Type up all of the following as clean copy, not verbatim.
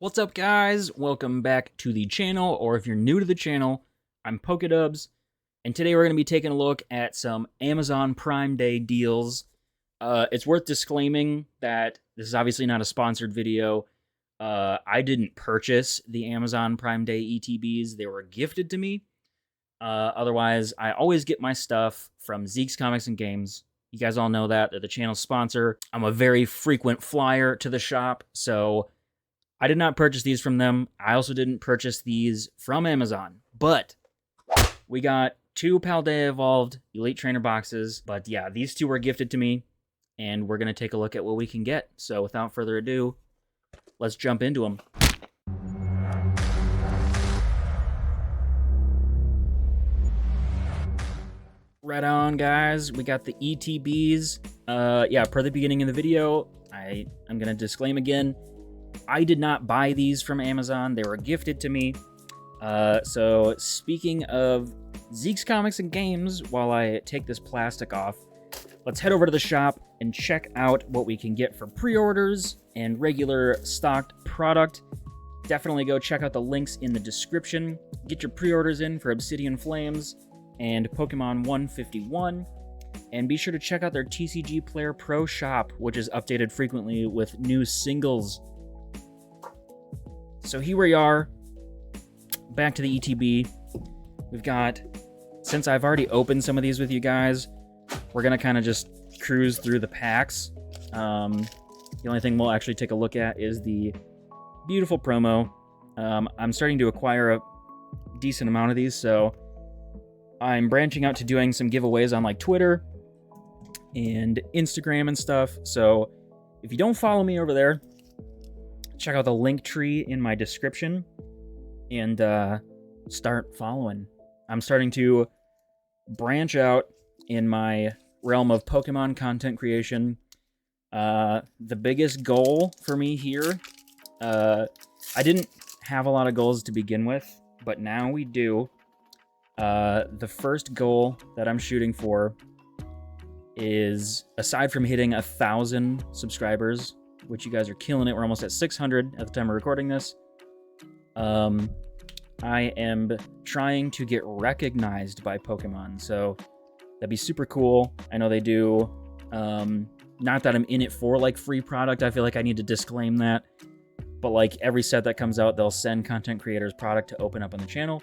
What's up, guys? Welcome back to the channel, or if you're new to the channel, I'm Pokédubs, and today we're going to be taking a look at some Amazon Prime Day deals. It's worth disclaiming that this is obviously not a sponsored video. I didn't purchase the Amazon Prime Day ETBs. They were gifted to me. Otherwise, I always get my stuff from Zeke's Comics and Games. You guys all know that. They're the channel's sponsor. I'm a very frequent flyer to the shop, so I did not purchase these from them. I also didn't purchase these from Amazon, but we got two Paldea Evolved Elite Trainer boxes. But yeah, these two were gifted to me, and we're going to take a look at what we can get. So without further ado, let's jump into them. Right on, guys. We got the ETBs. Yeah, per the beginning of the video, I'm going to disclaim again. I did not buy these from Amazon. They were gifted to me. So speaking of Zeke's Comics and Games, while I take this plastic off, let's head over to the shop and check out what we can get for pre-orders and regular stocked product. Definitely go check out the links in the description. Get your pre-orders in for Obsidian Flames and Pokemon 151. And be sure to check out their TCG Player Pro shop, which is updated frequently with new singles. So here we are, back to the ETB. We've got, since I've already opened some of these with you guys, we're going to kind of just cruise through the packs. The only thing we'll actually take a look at is the beautiful promo. I'm starting to acquire a decent amount of these, so I'm branching out to doing some giveaways on like Twitter and Instagram and stuff. So if you don't follow me over there, check out the link tree in my description and start following. I'm starting to branch out in my realm of Pokemon content creation. The biggest goal for me here, I didn't have a lot of goals to begin with, but now we do. The first goal that I'm shooting for is, aside from hitting 1,000 subscribers, which you guys are killing it. We're almost at 600 at the time of recording this. I am trying to get recognized by Pokemon, so that'd be super cool. I know they do. Not that I'm in it for like free product. I feel like I need to disclaim that. But like every set that comes out, they'll send content creators product to open up on the channel.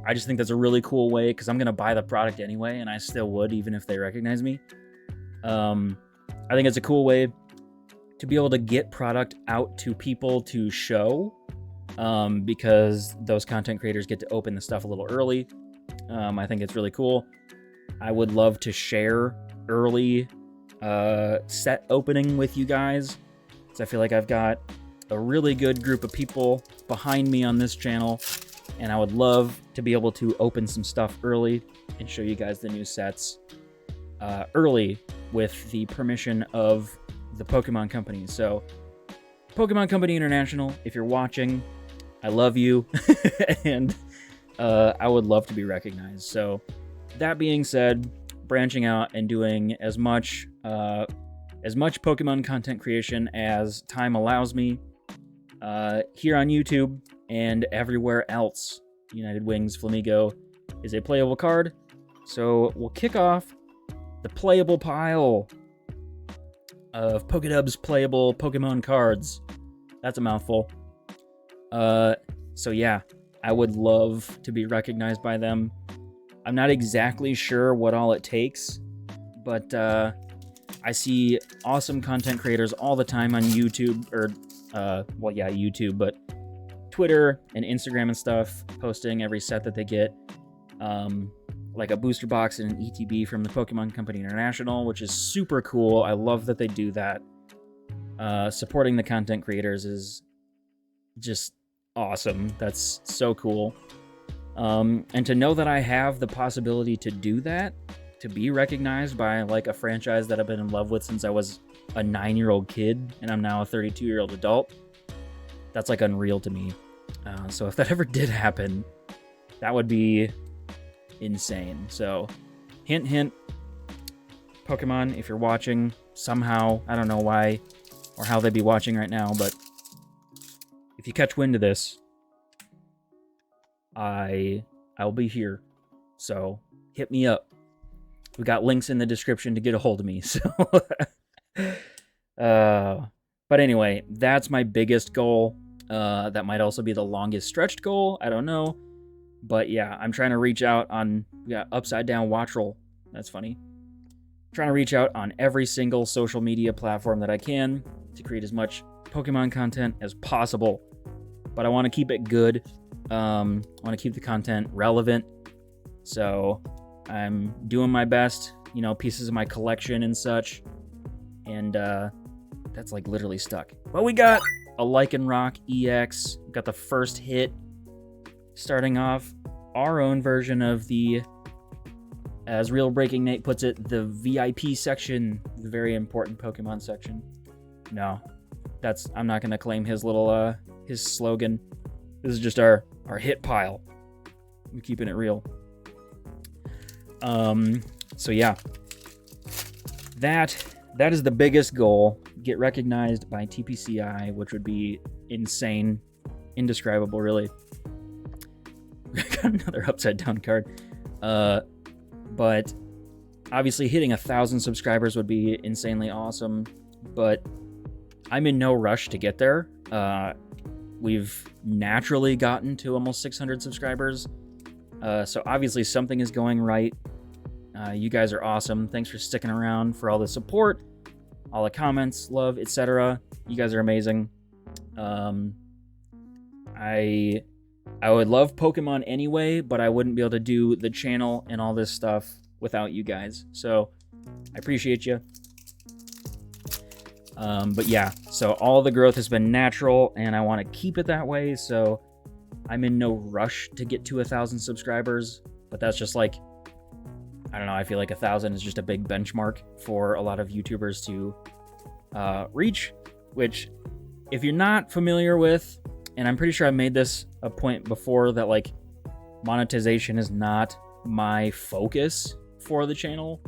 I just think that's a really cool way, because I'm going to buy the product anyway, and I still would even if they recognize me. I think it's a cool way to be able to get product out to people to show, because those content creators get to open the stuff a little early. I think it's really cool. I would love to share early set opening with you guys, because I feel like I've got a really good group of people behind me on this channel, and I would love to be able to open some stuff early and show you guys the new sets early with the permission of the Pokemon Company. So, Pokemon Company International, if you're watching, I love you, and I would love to be recognized. So, that being said, branching out and doing as much Pokemon content creation as time allows me here on YouTube and everywhere else. United Wings Flamigo is a playable card, so we'll kick off the playable pile of Pokédubs playable Pokemon cards. That's a mouthful. So yeah, I would love to be recognized by them. I'm not exactly sure what all it takes, but I see awesome content creators all the time on YouTube, or well, yeah, YouTube, but Twitter and Instagram and stuff, posting every set that they get. Like a booster box and an ETB from the Pokemon Company International, which is super cool. I love that they do that. Supporting the content creators is just awesome. That's so cool. And to know that I have the possibility to do that, to be recognized by like a franchise that I've been in love with since I was a 9-year-old kid, and I'm now a 32-year-old adult, that's like unreal to me. So if that ever did happen, that would be insane. So hint, hint, Pokemon, if you're watching somehow, I don't know why or how they'd be watching right now, but if you catch wind of this, I'll be here. So hit me up. We got links in the description to get a hold of me. So, but anyway, that's my biggest goal. That might also be the longest stretched goal. I don't know. But yeah, I'm trying to reach out on, we got Upside Down Watch Roll. That's funny. Trying to reach out on every single social media platform that I can to create as much Pokemon content as possible. But I want to keep it good. I want to keep the content relevant. So I'm doing my best, you know, pieces of my collection and such. And that's like literally stuck. But we got a Lycanroc EX. We got the first hit. Starting off our own version of the, as Real Breaking Nate puts it, the VIP section, the very important Pokemon section. No, I'm not going to claim his little, his slogan. This is just our hit pile. We're keeping it real. So yeah, that is the biggest goal. Get recognized by TPCI, which would be insane, indescribable, really. We got another upside down card. But obviously hitting 1,000 subscribers would be insanely awesome, but I'm in no rush to get there. We've naturally gotten to almost 600 subscribers. So obviously something is going right. You guys are awesome. Thanks for sticking around, for all the support, all the comments, love, etc. You guys are amazing. I would love Pokemon anyway, but I wouldn't be able to do the channel and all this stuff without you guys. So I appreciate you. But yeah, so all the growth has been natural and I want to keep it that way. So I'm in no rush to get to 1,000 subscribers, but that's just like, I don't know. I feel like 1,000 is just a big benchmark for a lot of YouTubers to reach, which if you're not familiar with, and I'm pretty sure I made this a point before, that like monetization is not my focus for the channel.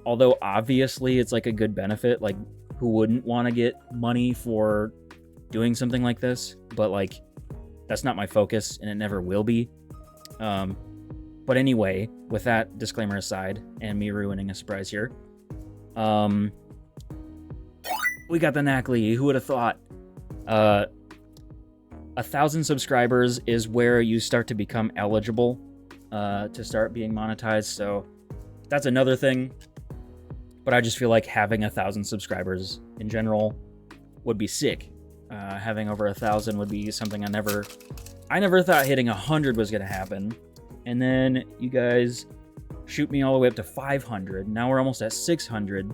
Although obviously it's like a good benefit. Like who wouldn't want to get money for doing something like this? But like that's not my focus and it never will be. But anyway, with that disclaimer aside and me ruining a surprise here, we got the Knackley. Who would have thought? 1,000 subscribers is where you start to become eligible to start being monetized. So that's another thing. But I just feel like having 1,000 subscribers in general would be sick. Having over 1,000 would be something I never thought hitting 100 was gonna happen. And then you guys shoot me all the way up to 500. Now we're almost at 600.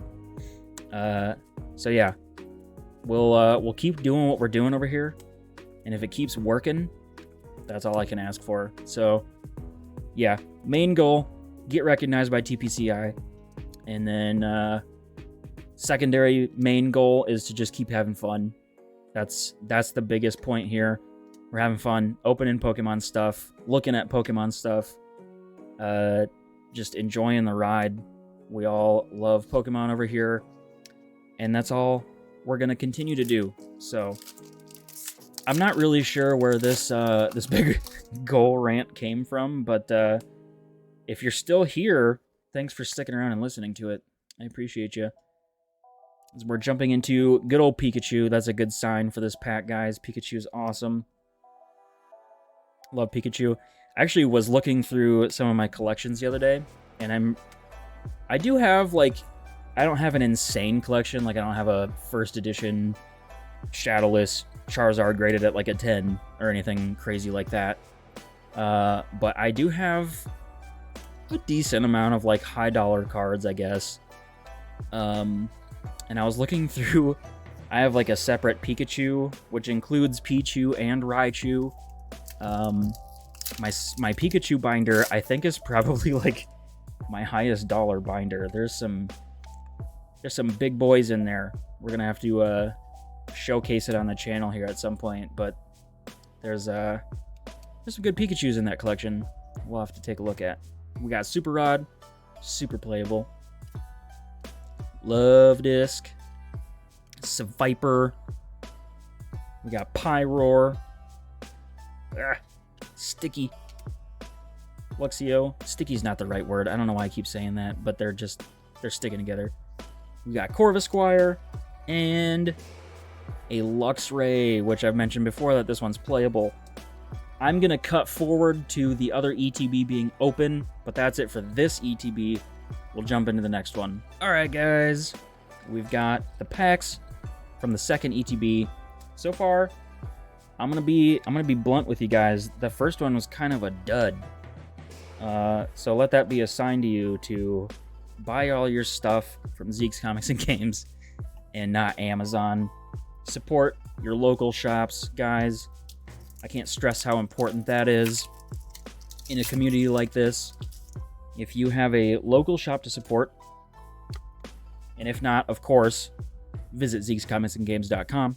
So yeah, we'll keep doing what we're doing over here. And if it keeps working, that's all I can ask for. So yeah, main goal, get recognized by TPCI. And then secondary main goal is to just keep having fun. That's the biggest point here. We're having fun, opening Pokemon stuff, looking at Pokemon stuff, just enjoying the ride. We all love Pokemon over here, and that's all we're gonna continue to do. So I'm not really sure where this this big goal rant came from, but if you're still here, thanks for sticking around and listening to it. I appreciate you. As we're jumping into good old Pikachu. That's a good sign for this pack, guys. Pikachu's awesome. Love Pikachu. I actually was looking through some of my collections the other day, and I do have, like, I don't have an insane collection. Like, I don't have a first edition Shadowless Charizard graded at like a 10 or anything crazy like that. But I do have a decent amount of like high dollar cards, I guess. And I was looking through, I have like a separate Pikachu, which includes Pichu and Raichu. My Pikachu binder, I think, is probably like my highest dollar binder. There's some big boys in there. We're gonna have to showcase it on the channel here at some point, but there's some good Pikachus in that collection. We'll have to take a look at. We got Super Rod, super playable. Love Disc, Viper. We got Pyroar, Sticky. Luxio. Sticky's not the right word. I don't know why I keep saying that, but they're sticking together. We got Corvisquire and a Luxray, which I've mentioned before that this one's playable. I'm going to cut forward to the other ETB being open, but that's it for this ETB. We'll jump into the next one. All right, guys. We've got the packs from the second ETB. So far, I'm gonna be blunt with you guys. The first one was kind of a dud. So let that be a sign to you to buy all your stuff from Zeke's Comics and Games and not Amazon. Support your local shops, guys. I can't stress how important that is in a community like this. If you have a local shop to support, and if not, of course, visit Zeke'sComicsandGames.com.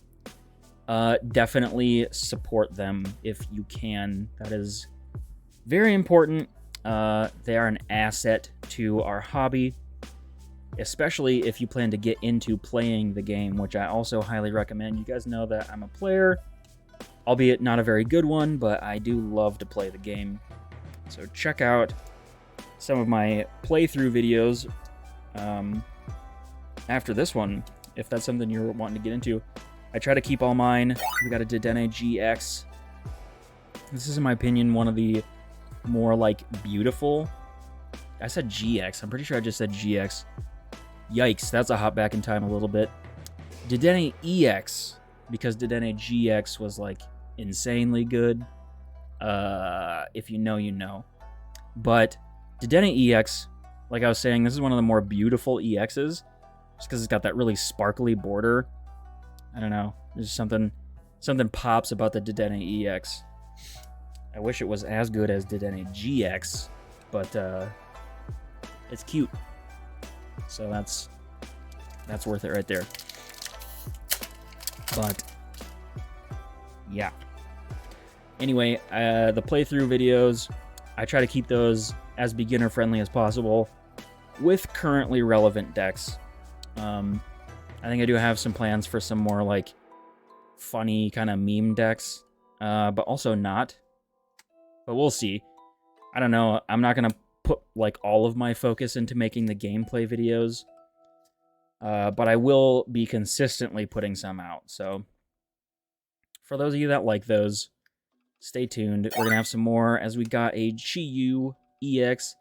Definitely support them if you can. That is very important. They are an asset to our hobby, especially if you plan to get into playing the game, which I also highly recommend. You guys know that I'm a player, albeit not a very good one, but I do love to play the game. So check out some of my playthrough videos after this one, if that's something you're wanting to get into. I try to keep all mine. We got a Dedenne GX. This is, in my opinion, one of the more, like, beautiful... I said GX. I'm pretty sure I just said GX. Yikes, that's a hop back in time a little bit. Dedenne EX, because Dedenne GX was, like, insanely good. If you know, you know. But Dedenne EX, like I was saying, this is one of the more beautiful EXs, just because it's got that really sparkly border. I don't know. There's something pops about the Dedenne EX. I wish it was as good as Dedenne GX, but it's cute. So that's worth it right there. But yeah. Anyway, the playthrough videos, I try to keep those as beginner friendly as possible with currently relevant decks. I think I do have some plans for some more, like, funny kind of meme decks, but also not. But we'll see. I don't know. I'm not going to put, like, all of my focus into making the gameplay videos, but I will be consistently putting some out. So for those of you that like those, stay tuned. We're going to have some more as we got a Chi-Yu EX.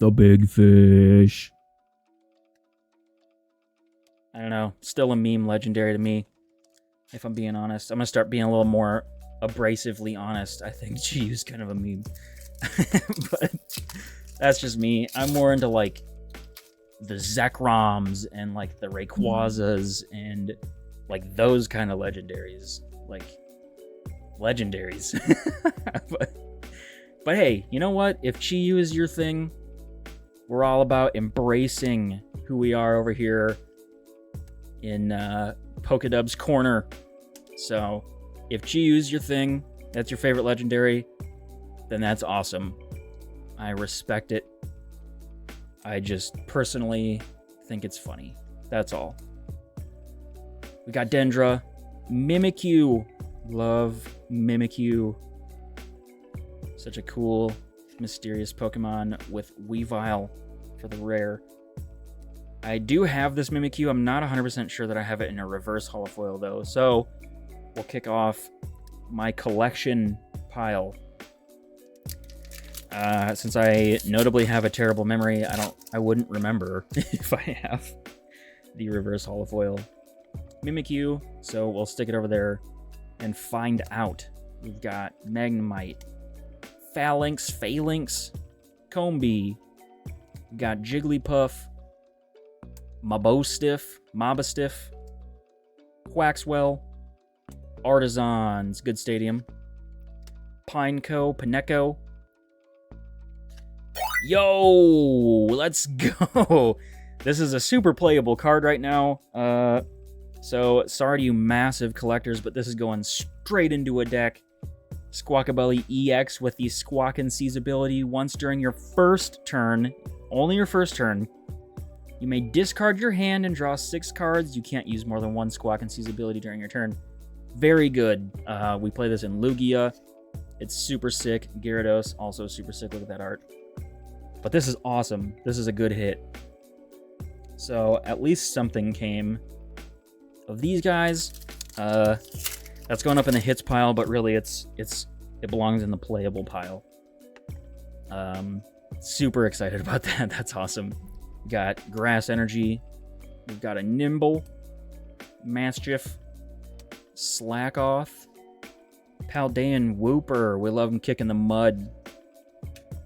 The big fish. I don't know. Still a meme legendary to me, if I'm being honest. I'm going to start being a little more abrasively honest. I think Chi-Yu's kind of a meme. But that's just me. I'm more into, like, the Zekroms and, like, the Rayquazas and, like, those kind of legendaries. Like, legendaries. But hey, you know what? If Chi-Yu is your thing, we're all about embracing who we are over here in Pokedub's corner. So if Chi-Yu's your thing, that's your favorite legendary, then that's awesome. I respect it. I just personally think it's funny. That's all. We got Dendra, Mimikyu. Love Mimikyu. Such a cool, mysterious Pokemon with Weavile for the rare. I do have this Mimikyu. I'm not 100% sure that I have it in a reverse holofoil, though. So we'll kick off my collection pile. Since I notably have a terrible memory, I wouldn't remember if I have the reverse holofoil Mimikyu. So we'll stick it over there and find out. We've got Magnemite, Phalanx, Combee. We've got Jigglypuff, Mabostiff, Quaxwell, Artisans, good stadium, Pineko. Yo, let's go. This is a super playable card right now. So sorry to you massive collectors, but this is going straight into a deck. Squawkabilly EX with the Squawk and Seize ability. Once during your first turn, only your first turn, you may discard your hand and draw 6 cards. You can't use more than one Squawk and Seize ability during your turn. Very good. We play this in Lugia. It's super sick. Gyarados, also super sick. Look at that art. But this is awesome. This is a good hit. So at least something came of these guys. That's going up in the hits pile, but really it belongs in the playable pile. Super excited about that. That's awesome. We got Grass Energy. We've got a Nimble, Mastiff, Slackoff, Paldean Wooper. We love him kicking the mud.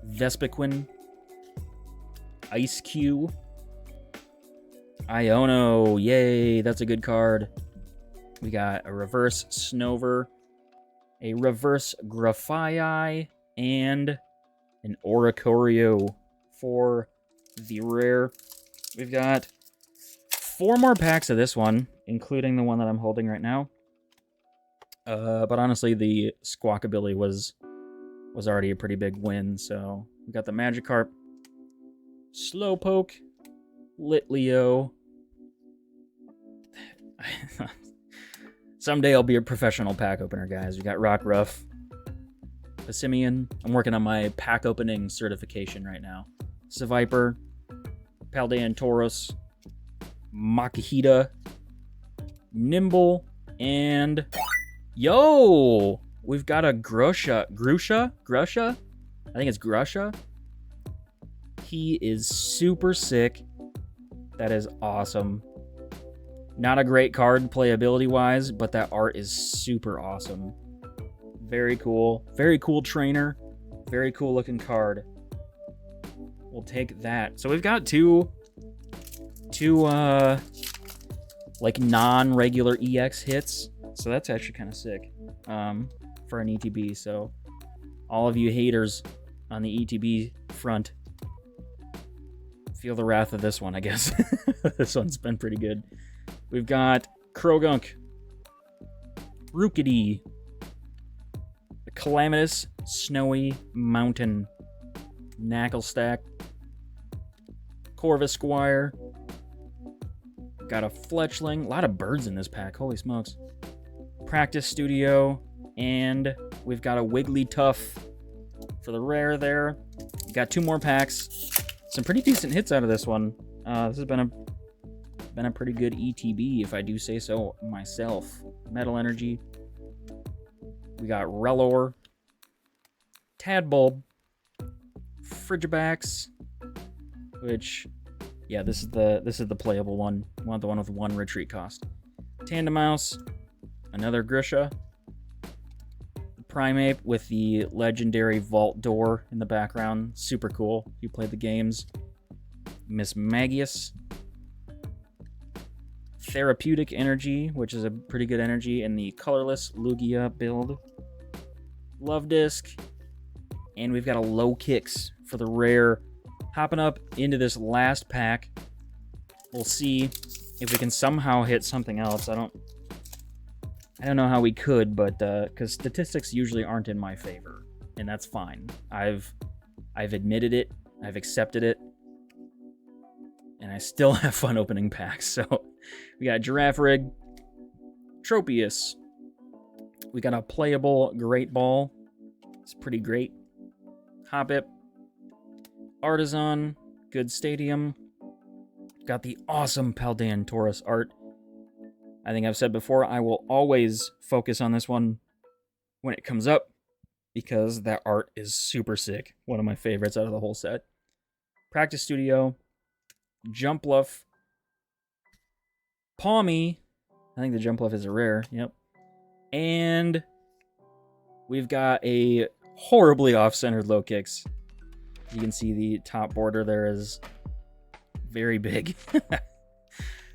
Vespiquen, Ice Cube, Iono. Yay, that's a good card. We got a reverse Snover, a reverse Grafaiai, and an Oricorio for the rare. We've got 4 more packs of this one, including the one that I'm holding right now. But honestly, the Squawkabilly was already a pretty big win. So we got the Magikarp, Slowpoke, Litleo. Someday I'll be a professional pack opener, guys. We got Rockruff, Passimian. I'm working on my pack opening certification right now. Seviper, Paldean Tauros, Makihita, Nimble, and yo, we've got a Grusha. I think it's Grusha. He is super sick. That is awesome. Not a great card playability-wise, but that art is super awesome. Very cool. Very cool trainer. Very cool looking card. We'll take that. So we've got two like non-regular EX hits. So that's actually kind of sick for an ETB. So all of you haters on the ETB front, feel the wrath of this one, I guess. This one's been pretty good. We've got Krogunk, Rookidee, the Calamitous Snowy Mountain, Knacklestack, Corvisquire, got a Fletchling, a lot of birds in this pack, holy smokes. Practice Studio, and we've got a Wigglytuff for the rare there. We got 2 more packs. Some pretty decent hits out of this one. This has been a pretty good ETB, if I do say so myself. Metal Energy. We got Relor, Tadbulb, Frigibax, which, yeah, this is the playable one. We want the one with 1 retreat cost. Tandemaus, another Grisha, Primeape with the legendary vault door in the background. Super cool. You played the games. Miss Magius, Therapeutic Energy, which is a pretty good energy in the colorless Lugia build. Love Disc. And we've got a Low Kicks for the rare. Hopping up into this last pack. We'll see if we can somehow hit something else. I don't know how we could, but because statistics usually aren't in my favor, and that's fine. I've admitted it. I've accepted it. And I still have fun opening packs. So we got Girafarig, Tropius. We got a playable Great Ball. It's pretty great. Hoppip, Artisan, good Stadium. Got the awesome Paldean Tauros art. I think I've said before, I will always focus on this one when it comes up because that art is super sick. One of my favorites out of the whole set. Practice Studio, Jumpluff, Pawmi. I think the Jumpluff is a rare. Yep. And we've got a horribly off-centered Low Kicks. You can see the top border there is very big. But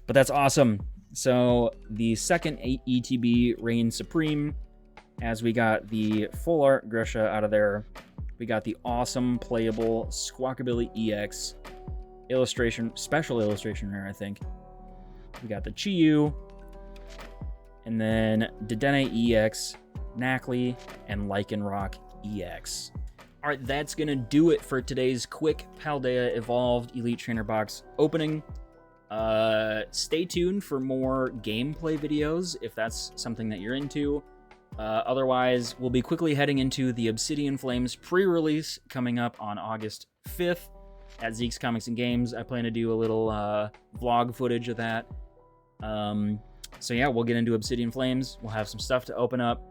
that's awesome. So the second ETB reigns supreme as we got the full art Grisha out of there. We got the awesome playable Squawkabilly EX illustration, special illustration rare, I think. We got the Chiyu, and then Dedenne EX, Knackley, and Lycanroc EX. All right, that's going to do it for today's quick Paldea Evolved Elite Trainer Box opening. Stay tuned for more gameplay videos if that's something that you're into. Otherwise, we'll be quickly heading into the Obsidian Flames pre-release coming up on August 5th at Zeke's Comics and Games. I plan to do a little vlog footage of that. So yeah, we'll get into Obsidian Flames. We'll have some stuff to open up.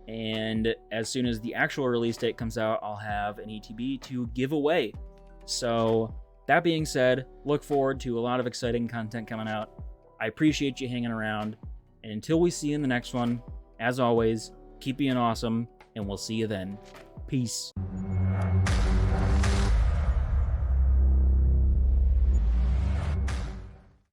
And as soon as the actual release date comes out, I'll have an ETB to give away. So that being said, look forward to a lot of exciting content coming out. I appreciate you hanging around. And until we see you in the next one, as always, keep being awesome, and we'll see you then. Peace.